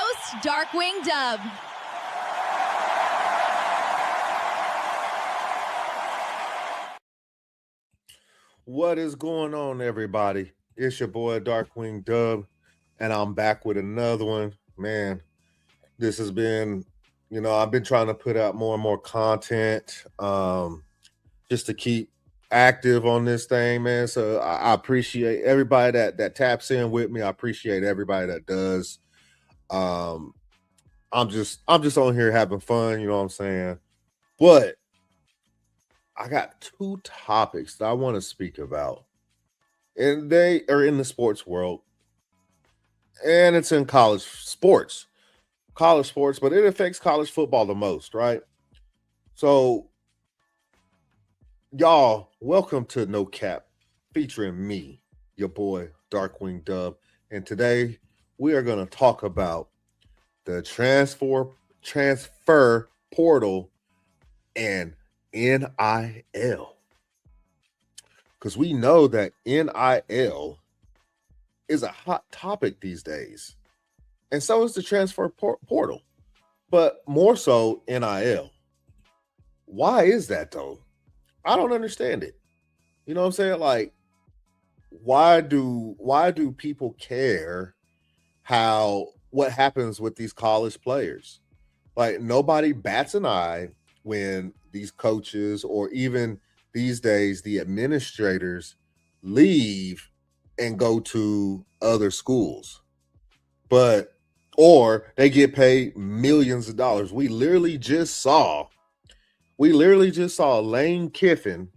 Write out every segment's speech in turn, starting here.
host, DarkwingDubb. What is going on, everybody? It's your boy DarkwingDubb, and I'm back with another one. Man, this has been, I've been trying to put out more and more content, just to keep active on this thing, man. So I appreciate everybody that taps in with me. I appreciate everybody that does. Um, I'm just on here having fun, you know what I'm saying? But I got two topics that I want to speak about. And they are in the sports world. And it's in college sports. But it affects college football the most, right? So, y'all, welcome to No Cap, featuring me, your boy, DarkwingDubb. And today we are going to talk about the transfer portal and NIL. Because we know that NIL is a hot topic these days. And so is the transfer portal. But more so NIL. Why is that though? I don't understand it. You know what I'm saying? Like, why do people care what happens with these college players? Like, nobody bats an eye when these coaches, or even these days the administrators, leave and go to other schools, or they get paid millions of dollars. We literally just saw Lane Kiffin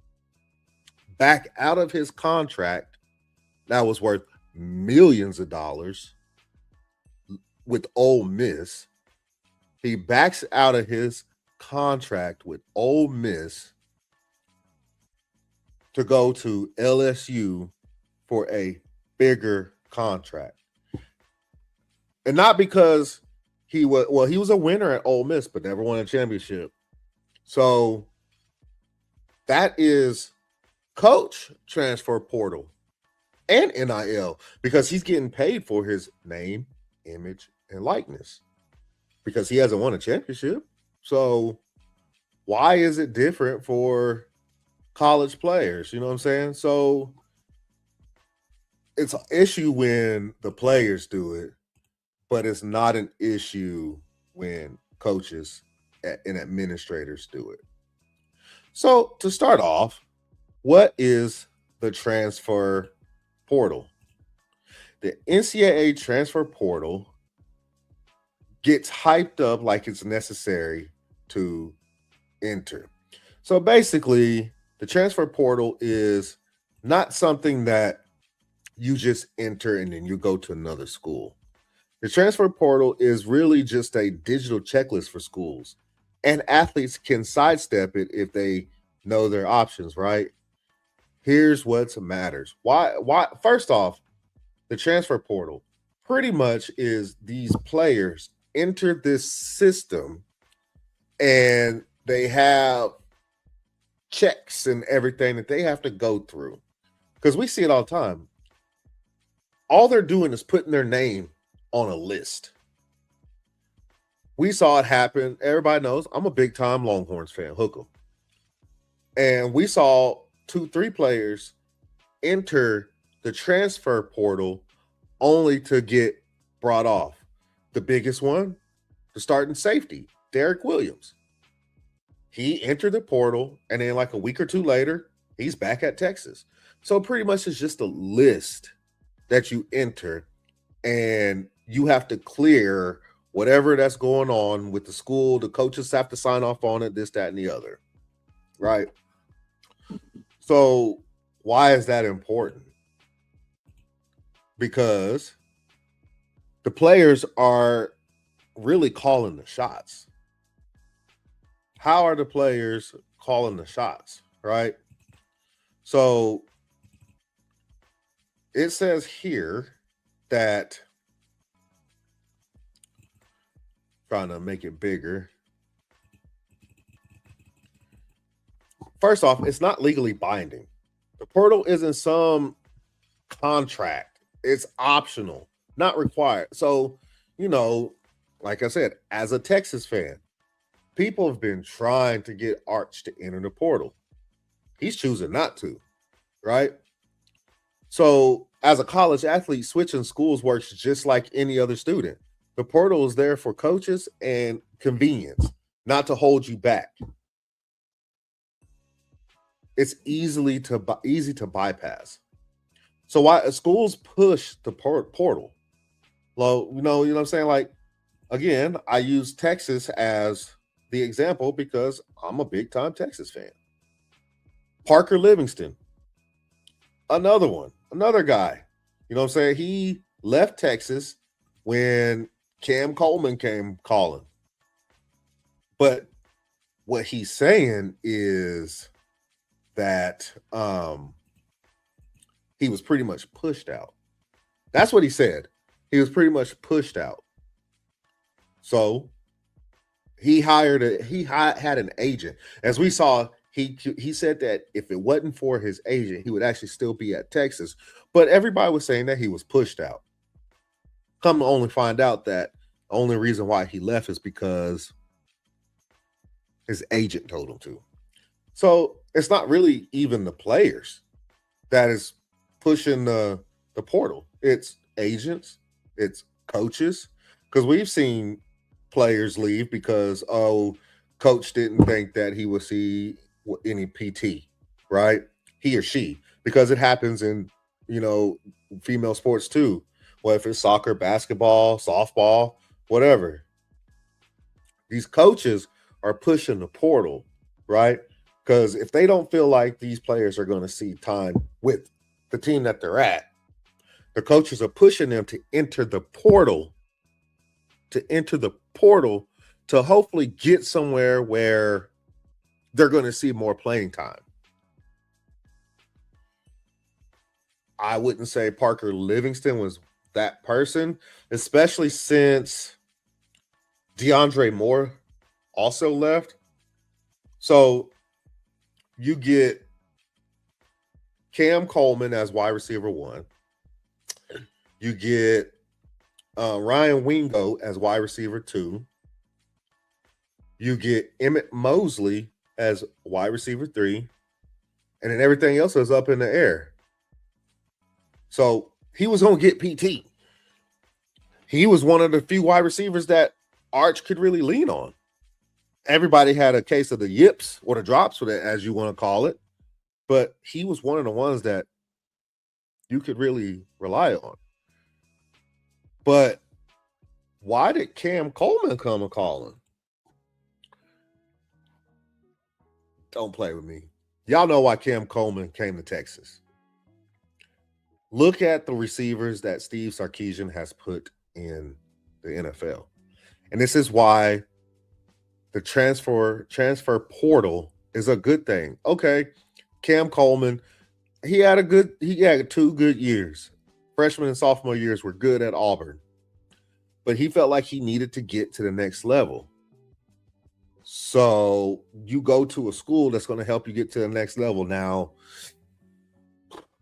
back out of his contract that was worth millions of dollars with Ole Miss. He backs out of his contract with Ole Miss to go to LSU for a bigger contract. And not because he was a winner at Ole Miss, but never won a championship. So that is coach transfer portal and NIL, because he's getting paid for his name, image, and likeness, because he hasn't won a championship. So why is it different for college players? You know what I'm saying? So it's an issue when the players do it, but it's not an issue when coaches and administrators do it. So to start off, what is the transfer portal? The NCAA transfer portal gets hyped up like it's necessary to enter. So basically, the transfer portal is not something that you just enter and then you go to another school. The transfer portal is really just a digital checklist for schools, and athletes can sidestep it if they know their options, right? Here's what matters. Why? First off, the transfer portal pretty much is these players enter this system and they have checks and everything that they have to go through. Because we see it all the time. All they're doing is putting their name on a list. We saw it happen. Everybody knows I'm a big time Longhorns fan, hook 'em. And we saw 2-3 players enter the transfer portal only to get brought off. The biggest one, the starting safety, Derek Williams. He entered the portal, and then like a week or two later, he's back at Texas. So pretty much it's just a list that you enter, and you have to clear whatever that's going on with the school. The coaches have to sign off on it, this, that, and the other, right? So why is that important? Because the players are really calling the shots. How are the players calling the shots, right? So it says here that, trying to make it bigger. First off, it's not legally binding. The portal isn't some contract. It's optional, not required. So, like I said, as a Texas fan, people have been trying to get Arch to enter the portal. He's choosing not to, right? So, as a college athlete, switching schools works just like any other student. The portal is there for coaches and convenience, not to hold you back. It's easy to bypass. So why schools push the portal? Well, you know what I'm saying? Like, again, I use Texas as the example because I'm a big time Texas fan. Parker Livingston, another guy. You know what I'm saying? He left Texas when Cam Coleman came calling. But what he's saying is that he was pretty much pushed out. That's what he said. He was pretty much pushed out. So he had an agent. As we saw, he said that if it wasn't for his agent, he would actually still be at Texas. But everybody was saying that he was pushed out. Come to only find out that the only reason why he left is because his agent told him to. So it's not really even the players that is pushing the portal. It's agents, it's coaches, because we've seen players leave because coach didn't think that he would see any PT, right? He or she, because it happens in female sports too. Well, if it's soccer, basketball, softball, whatever, these coaches are pushing the portal, right? Because if they don't feel like these players are going to see time with the team that they're at, the coaches are pushing them to enter the portal, to hopefully get somewhere where they're going to see more playing time. I wouldn't say Parker Livingston was that person, especially since DeAndre Moore also left. So you get Cam Coleman as wide receiver 1. You get Ryan Wingo as wide receiver 2. You get Emmett Mosley as wide receiver 3. And then everything else is up in the air. So he was going to get PT. He was one of the few wide receivers that Arch could really lean on. Everybody had a case of the yips or the drops, as you want to call it. But he was one of the ones that you could really rely on. But why did Cam Coleman come a calling? Don't play with me. Y'all know why Cam Coleman came to Texas. Look at the receivers that Steve Sarkisian has put in the NFL. And this is why the transfer portal is a good thing. Okay, Cam Coleman, he had 2 good years. Freshman and sophomore years were good at Auburn. But he felt like he needed to get to the next level. So you go to a school that's going to help you get to the next level. Now,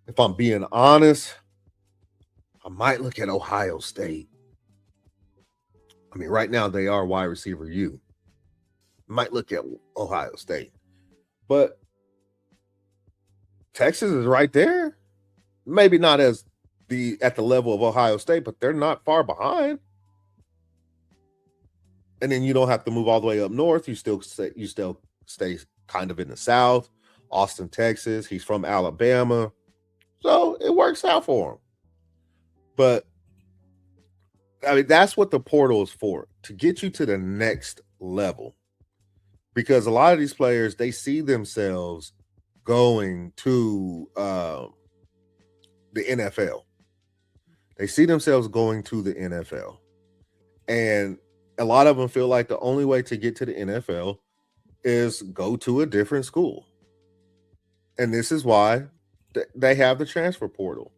if I'm being honest, I might look at Ohio State. I mean, right now they are wide receiver U. Might look at Ohio State. But Texas is right there. Maybe not at the level of Ohio State, but they're not far behind. And then you don't have to move all the way up north. You still stay kind of in the South. Austin, Texas. He's from Alabama. So it works out for him. But I mean, that's what the portal is for, to get you to the next level. Because a lot of these players, they see themselves going to the NFL. They see themselves going to the NFL. And a lot of them feel like the only way to get to the NFL is go to a different school. And this is why they have the transfer portal.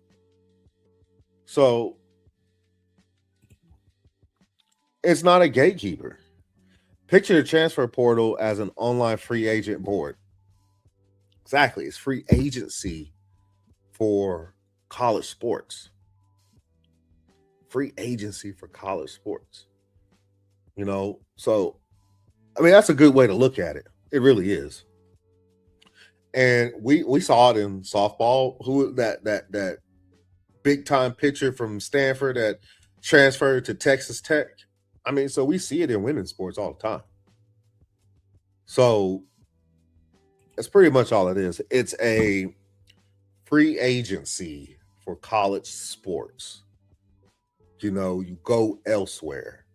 So it's not a gatekeeper. Picture the transfer portal as an online free agent board. Exactly. It's free agency for college sports. Free agency for college sports. So I mean, that's a good way to look at it. It really is. And we saw it in softball. Who that big time pitcher from Stanford that transferred to Texas Tech. I mean, so we see it in women's sports all the time. So that's pretty much all it is. It's a free agency for college sports. You go elsewhere.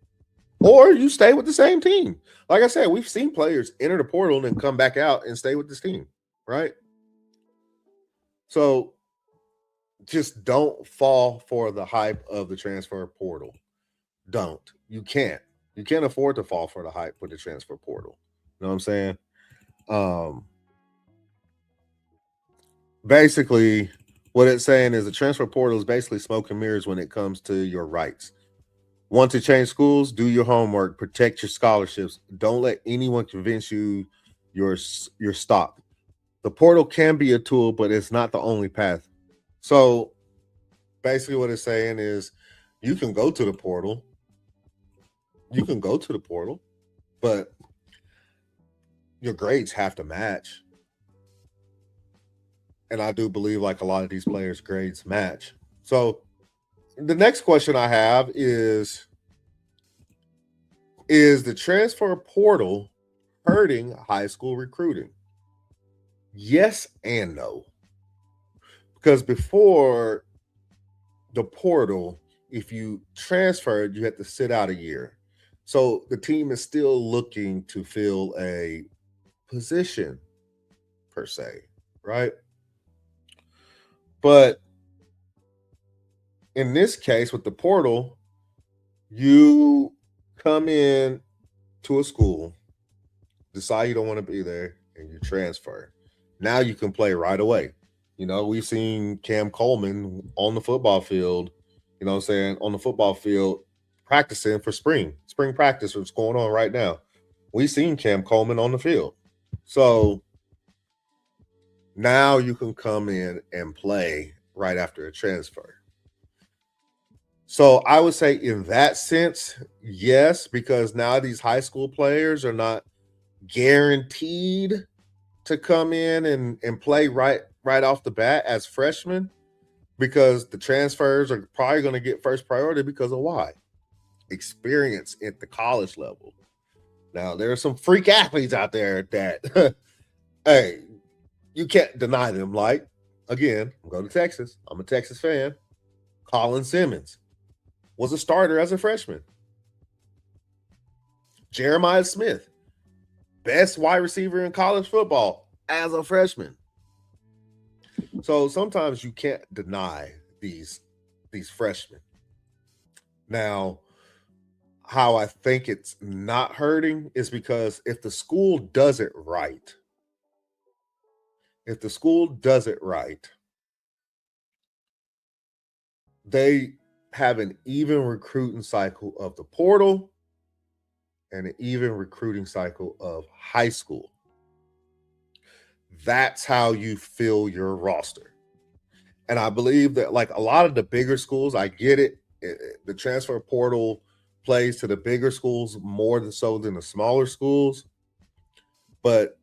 Or you stay with the same team. Like I said, we've seen players enter the portal and then come back out and stay with this team, right? So just don't fall for the hype of the transfer portal. Don't. You can't. You can't afford to fall for the hype with the transfer portal. You know what I'm saying? Basically, what it's saying is the transfer portal is basically smoke and mirrors when it comes to your rights. Want to change schools? Do your homework. Protect your scholarships. Don't let anyone convince you your stock. The portal can be a tool, but it's not the only path. So basically what it's saying is you can go to the portal. But your grades have to match. And I do believe like a lot of these players' grades match. So the next question I have is the transfer portal hurting high school recruiting? Yes and no. Because before the portal, if you transferred, you had to sit out a year. So the team is still looking to fill a position per se, right? But in this case with the portal, you come in to a school, decide you don't want to be there, and you transfer. Now you can play right away. We've seen Cam Coleman on the football field, on the football field practicing for spring practice, what's going on right now. We've seen Cam Coleman on the field. So now you can come in and play right after a transfer. So I would say in that sense, yes, because now these high school players are not guaranteed to come in and play right off the bat as freshmen, because the transfers are probably going to get first priority because of why? Experience at the college level. Now, there are some freak athletes out there that, hey, you can't deny them. Like, again, I'm going to Texas. I'm a Texas fan. Colin Simmons was a starter as a freshman. Jeremiah Smith, best wide receiver in college football as a freshman. So sometimes you can't deny these freshmen. Now, how I think it's not hurting is because if the school does it right, they have an even recruiting cycle of the portal and an even recruiting cycle of high school. That's how you fill your roster. And I believe that like a lot of the bigger schools, I get it. The transfer portal plays to the bigger schools more than so than the smaller schools, but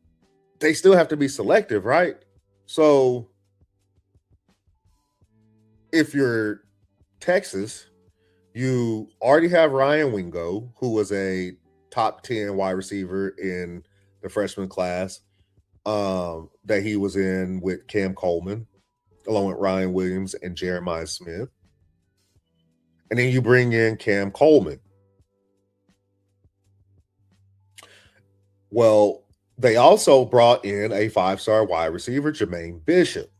they still have to be selective, right? So if you're Texas, you already have Ryan Wingo, who was a top 10 wide receiver in the freshman class that he was in with Cam Coleman, along with Ryan Williams and Jeremiah Smith. And then you bring in Cam Coleman. Well, they also brought in a 5-star wide receiver, Jermaine Bishop,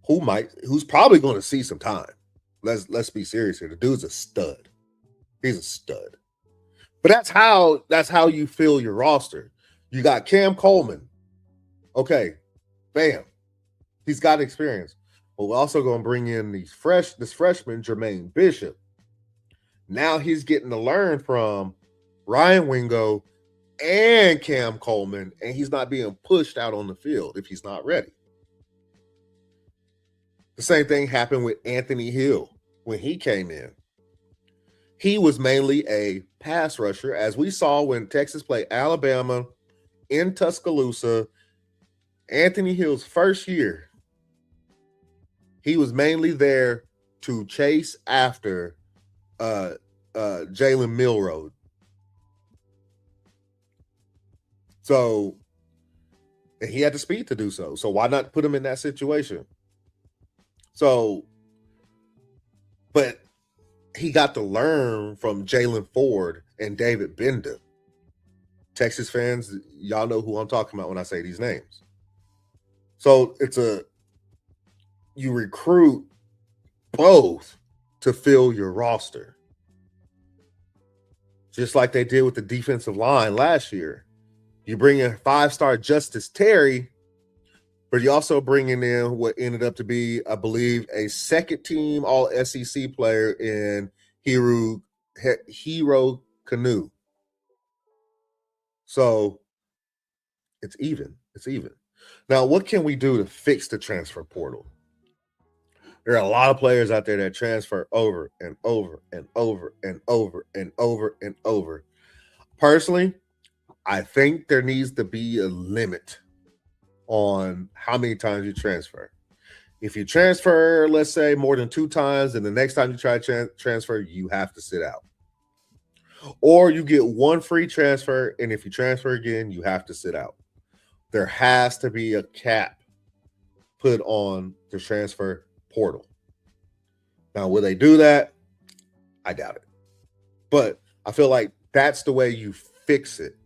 who's probably going to see some time. Let's be serious here. The dude's a stud. He's a stud. But that's how you fill your roster. You got Cam Coleman. Okay, bam. He's got experience. But we're also going to bring in this freshman, Jermaine Bishop. Now he's getting to learn from Ryan Wingo and Cam Coleman, and he's not being pushed out on the field if he's not ready. The same thing happened with Anthony Hill when he came in. he was mainly a pass rusher, as we saw when Texas played Alabama in Tuscaloosa. Anthony Hill's first year, he was mainly there to chase after Jalen Milroe. So, and he had the speed to do so. So why not put him in that situation? So, but he got to learn from Jalen Ford and David Benda. Texas fans, y'all know who I'm talking about when I say these names. So you recruit both to fill your roster. Just like they did with the defensive line last year. You bring in 5-star Justice Terry, but you also bringing in what ended up to be, I believe, a second-team All-SEC player in Hero Canoe. So it's even. It's even. Now, what can we do to fix the transfer portal? There are a lot of players out there that transfer over and over and over and over and over and over. Personally, I think there needs to be a limit on how many times you transfer. If you transfer, let's say, more than 2 times, and the next time you try to transfer, you have to sit out. Or you get 1 free transfer, and if you transfer again, you have to sit out. There has to be a cap put on the transfer portal. Now, will they do that? I doubt it. But I feel like that's the way you fix it.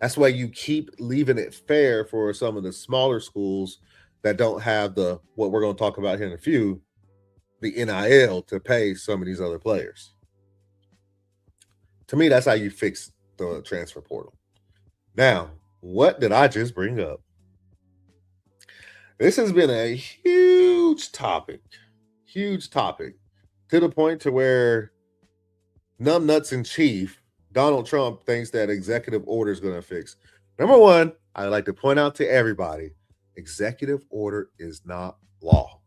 That's why you keep leaving it fair for some of the smaller schools that don't have what we're going to talk about here in a few, the NIL to pay some of these other players. To me, that's how you fix the transfer portal. Now, what did I just bring up? This has been a huge topic, to the point to where numbnuts in chief, Donald Trump, thinks that executive order is going to fix. Number one, I'd like to point out to everybody, executive order is not law.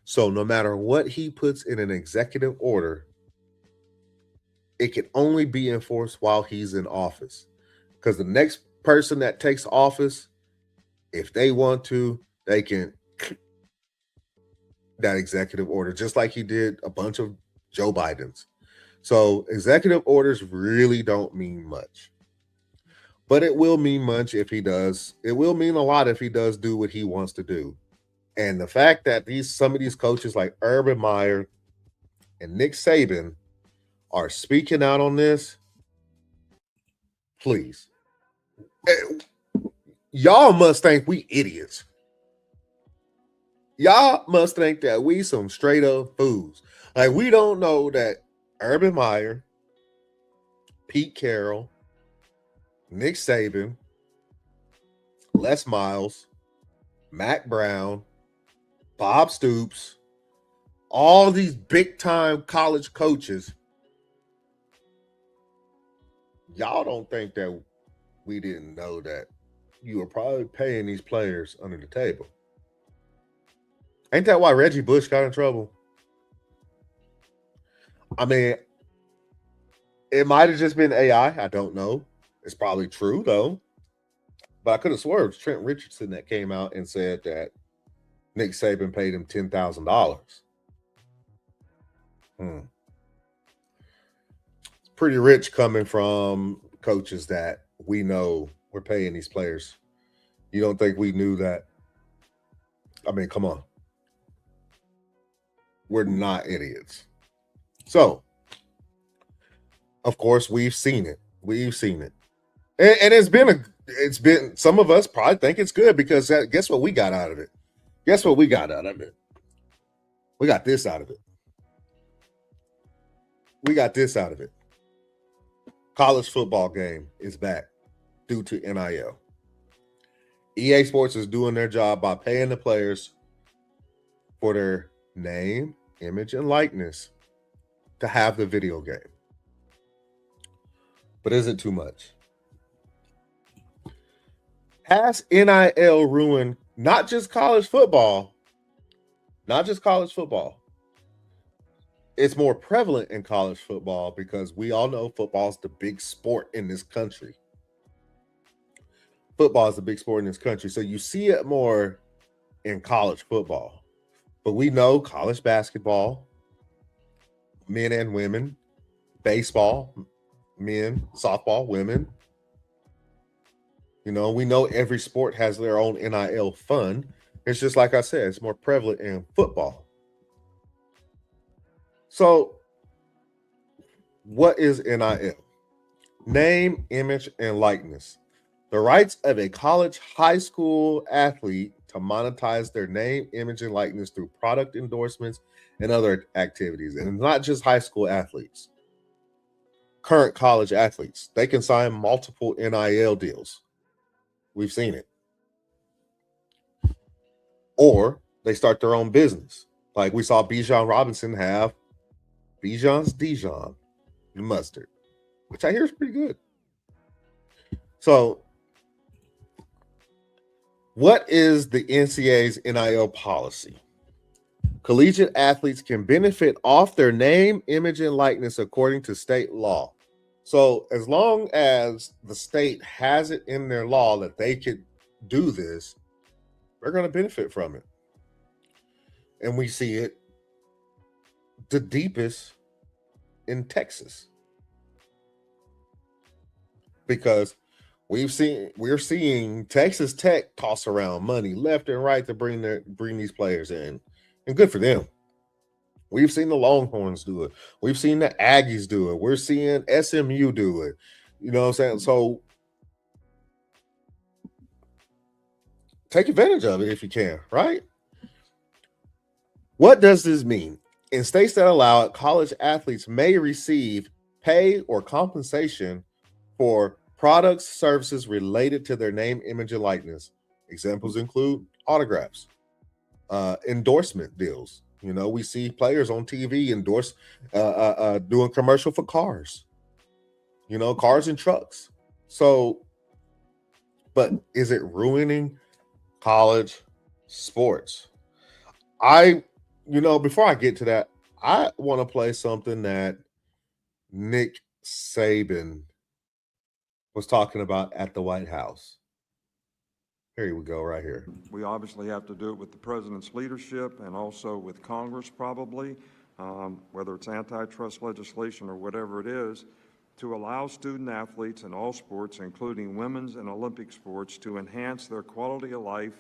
So no matter what he puts in an executive order, it can only be enforced while he's in office. Because the next person that takes office, if they want to, they can that executive order, just like he did a bunch of Joe Biden's. So executive orders really don't mean much. But it will mean much if he does. It will mean a lot if he does do what he wants to do. And the fact that some of these coaches like Urban Meyer and Nick Saban are speaking out on this, please. Y'all must think we idiots. Y'all must think that we some straight up fools. Like, we don't know that Urban Meyer, Pete Carroll, Nick Saban, Les Miles, Mac Brown, Bob Stoops, all these big-time college coaches, y'all don't think that we didn't know that you were probably paying these players under the table. Ain't that why Reggie Bush got in trouble? I mean, it might have just been AI. I don't know. It's probably true, though. But I could have sworn it was Trent Richardson that came out and said that Nick Saban paid him $10,000. It's pretty rich coming from coaches that we know we're paying these players. You don't think we knew that? I mean, come on. We're not idiots. So, of course, we've seen it. And it's been, some of us probably think it's good because guess what we got out of it? We got this out of it. College football game is back due to NIL. EA Sports is doing their job by paying the players for their name, image, and likeness to have the video game. But is it too much? Has NIL ruined not just college football? it's more prevalent in college football because we all know football is the big sport in this country. Football is the big sport in this country. So you see it more in college football. But we know college basketball, men and women, baseball, men, softball, women. You know, we know every sport has their own NIL fund. It's just like I said, it's more prevalent in football. So, what is NIL? Name, image, and likeness. The rights of a college high school athlete to monetize their name, image, and likeness through product endorsements and other activities. And not just high school athletes. Current college athletes. They can sign multiple NIL deals. We've seen it. Or they start their own business. Like we saw Bijan Robinson have Bijan's Dijon mustard, which I hear is pretty good. So, what is the NCAA's NIL policy? Collegiate athletes can benefit off their name, image, and likeness according to state law. So, as long as the state has it in their law that they could do this, they're going to benefit from it. And we see it the deepest in Texas. Because we're seeing Texas Tech toss around money left and right to bring these players in. And good for them. We've seen the Longhorns do it. We've seen the Aggies do it. We're seeing SMU do it. You know what I'm saying? So take advantage of it if you can, right? What does this mean? In states that allow it, college athletes may receive pay or compensation for products, services related to their name, image, and likeness. Examples include autographs, endorsement deals. You know, we see players on TV endorse, doing commercial for cars. You know, cars and trucks. So, but is it ruining college sports? Before I get to that, I want to play something that Nick Saban was talking about at the White House. Here we go, right here. We obviously have to do it with the president's leadership and also with Congress probably, whether it's antitrust legislation or whatever it is, to allow student athletes in all sports, including women's and Olympic sports, to enhance their quality of life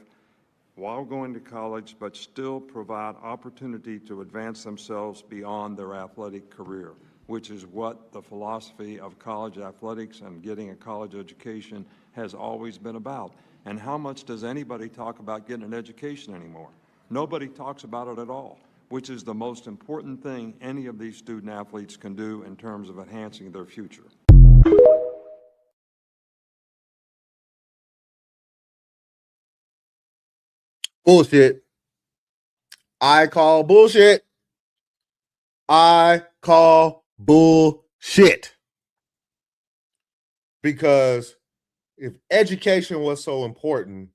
while going to college, but still provide opportunity to advance themselves beyond their athletic career, which is what the philosophy of college athletics and getting a college education has always been about. And how much does anybody talk about getting an education anymore? Nobody talks about it at all, which is the most important thing any of these student athletes can do in terms of enhancing their future. Bullshit. I call bullshit. I call bullshit. Because if education was so important,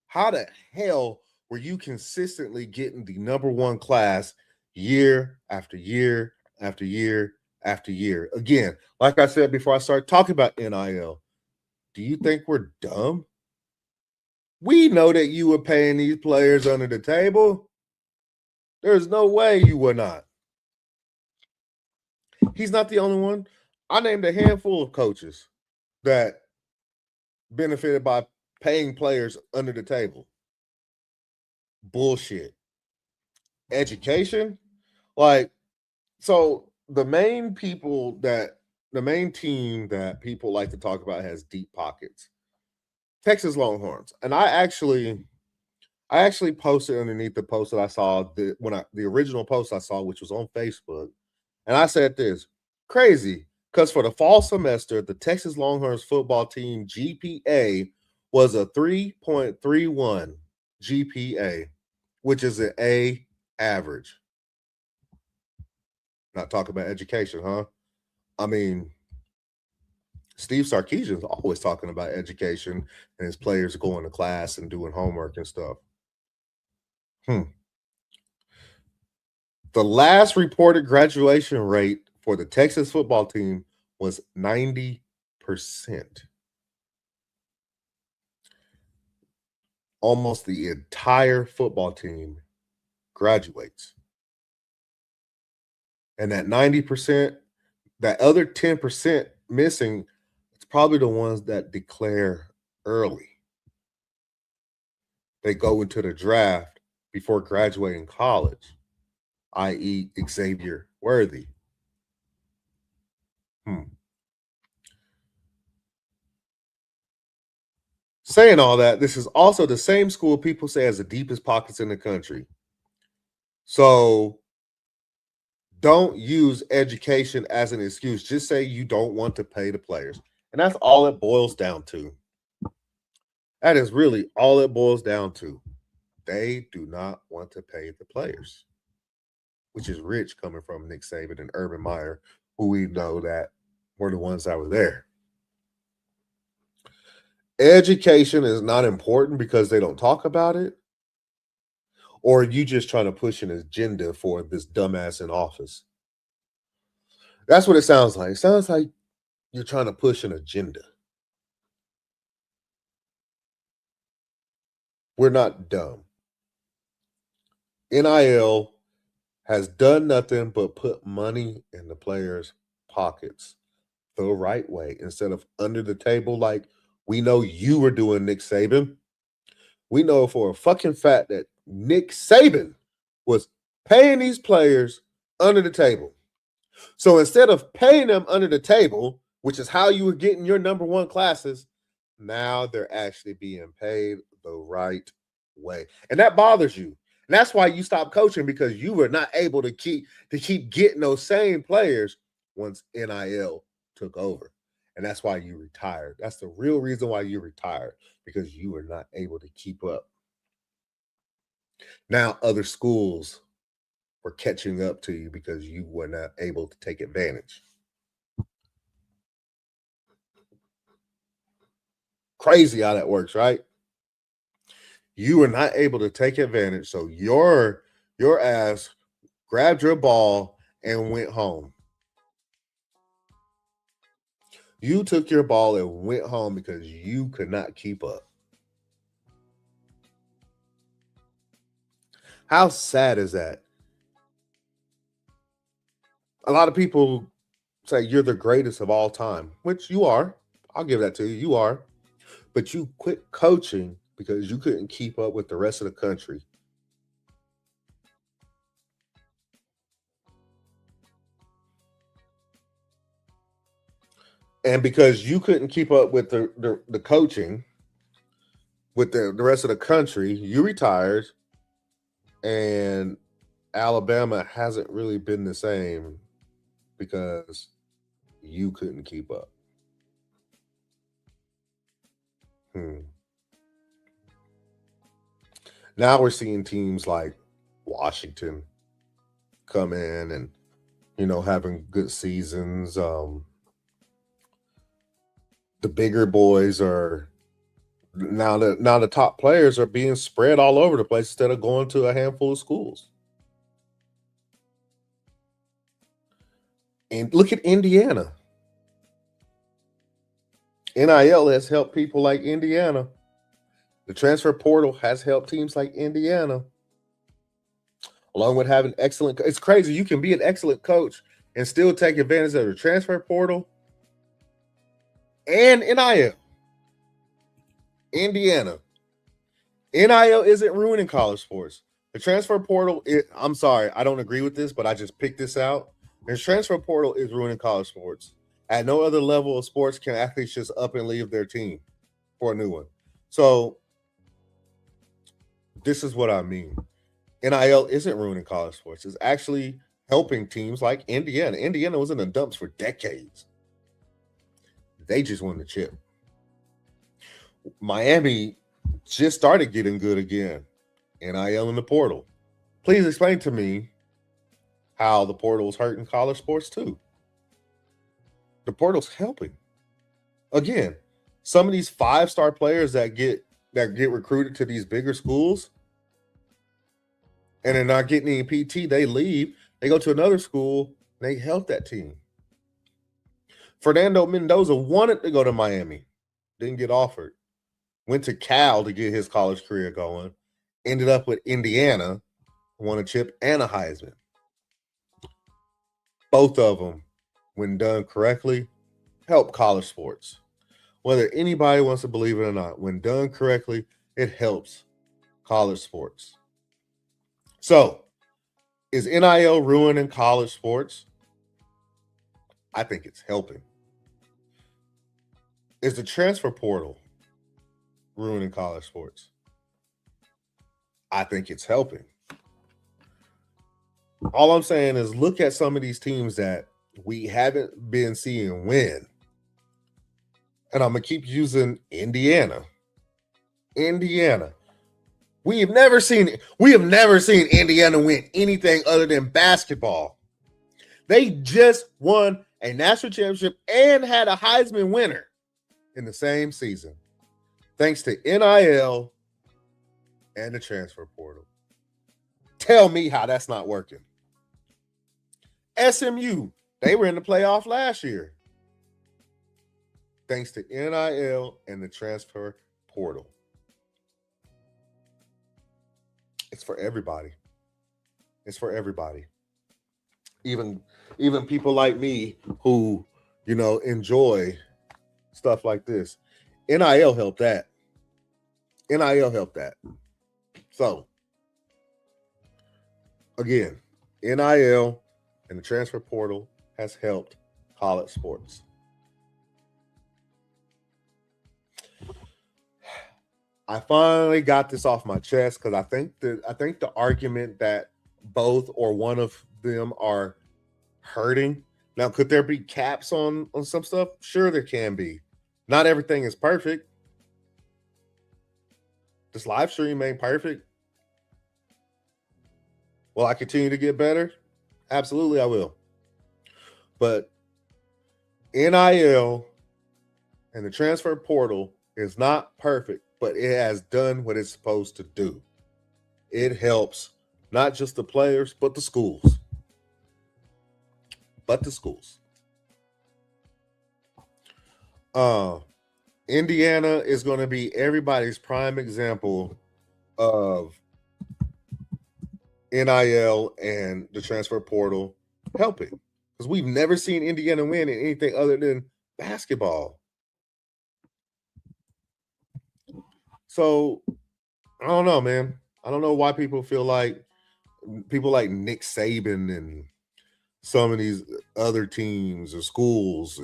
how the hell were you consistently getting the number one class year after year after year after year? Again, like I said before I started talking about NIL, do you think we're dumb? We know that you were paying these players under the table. There's no way you were not. He's not the only one. I named a handful of coaches that benefited by paying players under the table. Bullshit. Education, so the main team that people like to talk about has deep pockets. Texas Longhorns, and I actually posted underneath the post that I saw the original post I saw, which was on Facebook, and I said this: crazy, because for the fall semester, the Texas Longhorns football team GPA was a 3.31 GPA, which is an A average. Not talking about education, huh? I mean, Steve Sarkisian's always talking about education and his players going to class and doing homework and stuff. The last reported graduation rate for the Texas football team was 90%. Almost the entire football team graduates. And that 90%, that other 10% missing, it's probably the ones that declare early. They go into the draft before graduating college, i.e., Xavier Worthy. Saying all that, this is also the same school people say has the deepest pockets in the country. So don't use education as an excuse. Just say you don't want to pay the players. And that's all it boils down to. That is really all it boils down to. They do not want to pay the players, which is rich coming from Nick Saban and Urban Meyer, who we know that were the ones that were there. Education is not important because they don't talk about it, or are you just trying to push an agenda for this dumbass in office? That's what it sounds like. It sounds like you're trying to push an agenda. We're not dumb. NIL has done nothing but put money in the players' pockets the right way instead of under the table like we know you were doing, Nick Saban. We know for a fucking fact that Nick Saban was paying these players under the table. So instead of paying them under the table, which is how you were getting your number one classes, now they're actually being paid the right way. And that bothers you. And that's why you stopped coaching, because you were not able to keep getting those same players once NIL took over. And that's why you retired. That's the real reason why you retired, because you were not able to keep up. Now other schools were catching up to you because you were not able to take advantage. Crazy how that works, right? You were not able to take advantage, so your ass grabbed your ball and went home. You took your ball and went home because you could not keep up. How sad is that? A lot of people say you're the greatest of all time, which you are. I'll give that to you. You are. But you quit coaching because you couldn't keep up with the rest of the country. And because you couldn't keep up with the coaching with the rest of the country, you retired, and Alabama hasn't really been the same because you couldn't keep up. Now we're seeing teams like Washington come in and, having good seasons. The bigger boys are now the top players are being spread all over the place instead of going to a handful of schools. And look at Indiana. NIL has helped people like Indiana. The transfer portal has helped teams like Indiana. Along with having excellent, it's crazy. You can be an excellent coach and still take advantage of the transfer portal and NIL. Indiana. NIL isn't ruining college sports. The transfer portal, I'm sorry, I don't agree with this, but I just picked this out. The transfer portal is ruining college sports. At no other level of sports can athletes just up and leave their team for a new one. So this is what I mean. NIL isn't ruining college sports. It's actually helping teams like Indiana. Indiana was in the dumps for decades. They just won the chip. Miami just started getting good again. NIL in the portal. Please explain to me how the portal is hurting college sports too. The portal's helping. Again, some of these 5-star players that get recruited to these bigger schools and they're not getting any PT, they leave They go to another school, and they help that team. Fernando Mendoza wanted to go to Miami, didn't get offered. Went to Cal to get his college career going. Ended up with Indiana, won a chip and a Heisman. Both of them, when done correctly, help college sports. Whether anybody wants to believe it or not, when done correctly, it helps college sports. So, is NIL ruining college sports? I think it's helping. Is the transfer portal ruining college sports? I think it's helping. All I'm saying is look at some of these teams that we haven't been seeing win. And I'm going to keep using Indiana. We have never seen Indiana win anything other than basketball. They just won a national championship and had a Heisman winner in the same season, thanks to NIL and the transfer portal. Tell me how that's not working. SMU, they were in the playoff last year, thanks to NIL and the transfer portal. It's for everybody. It's for everybody. Even people like me who, enjoy stuff like this. NIL helped that. So, again, NIL and the transfer portal has helped college sports. I finally got this off my chest because I think the argument that both or one of them are hurting. Now, could there be caps on some stuff? Sure, there can be. Not everything is perfect. This live stream ain't perfect. Will I continue to get better? Absolutely, I will. But NIL and the transfer portal is not perfect, but it has done what it's supposed to do. It helps not just the players, but the schools. Indiana is going to be everybody's prime example of NIL and the transfer portal helping, because we've never seen Indiana win in anything other than basketball. So I don't know, man. I don't know why people feel like people like Nick Saban and some of these other teams or schools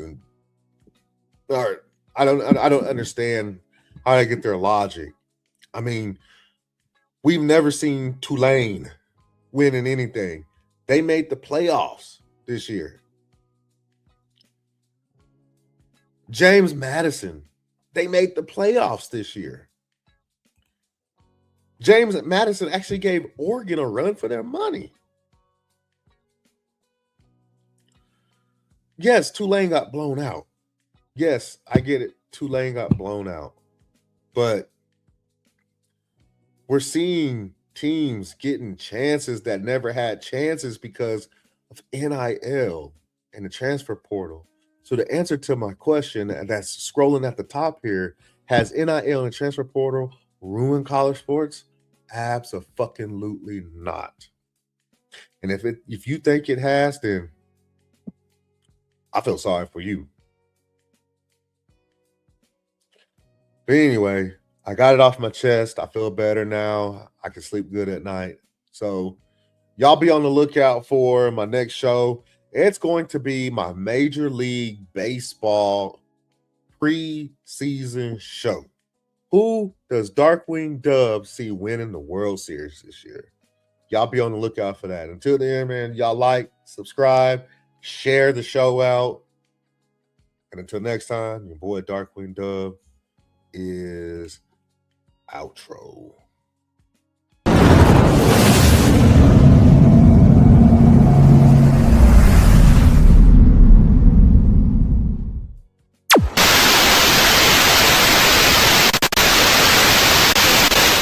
I don't understand how they get their logic. I mean, we've never seen Tulane win in anything. They made the playoffs this year. James Madison, they made the playoffs this year. James Madison actually gave Oregon a run for their money. Yes, Tulane got blown out. Yes, I get it. Tulane got blown out. But we're seeing teams getting chances that never had chances because of NIL and the transfer portal. So the answer to my question, and that's scrolling at the top here, has NIL and transfer portal ruined college sports? Abso-fucking-lutely not. And if you think it has, then I feel sorry for you. But anyway, I got it off my chest. I feel better now. I can sleep good at night. So y'all be on the lookout for my next show. It's going to be my Major League Baseball preseason show. Who does DarkwingDubb see winning the World Series this year? Y'all be on the lookout for that. Until then, man, y'all like, subscribe, share the show out. And until next time, your boy DarkwingDubb is outro.